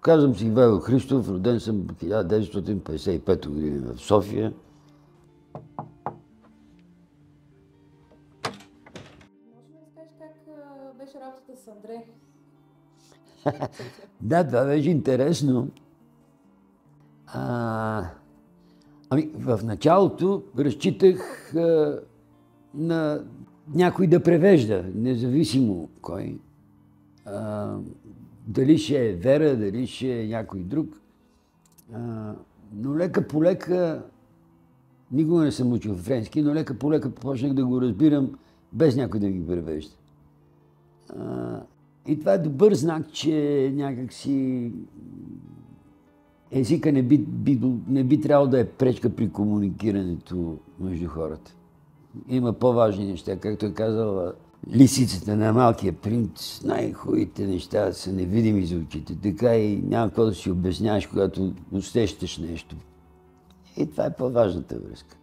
Казвам си Ивайло Христов, роден съм 1955 година в София. Може ли да разкажеш как беше работата с Андрей? Да, това беше интересно. В началото разчитах на някой да превежда, независимо кой. Дали ще е Вера, дали ще е някой друг. Но лека по лека, никога не съм учил френски, но лека по лека почнах да го разбирам без някой да ги превежда. И това е добър знак, че някакси езика не би трябвало да е пречка при комуникирането между хората. Има по-важни неща, както е казала Лисицата на Малкия принц, най-хубавите неща са невидими за очите. Така и няма какво да си обясняваш, когато усещаш нещо. И това е по-важната връзка.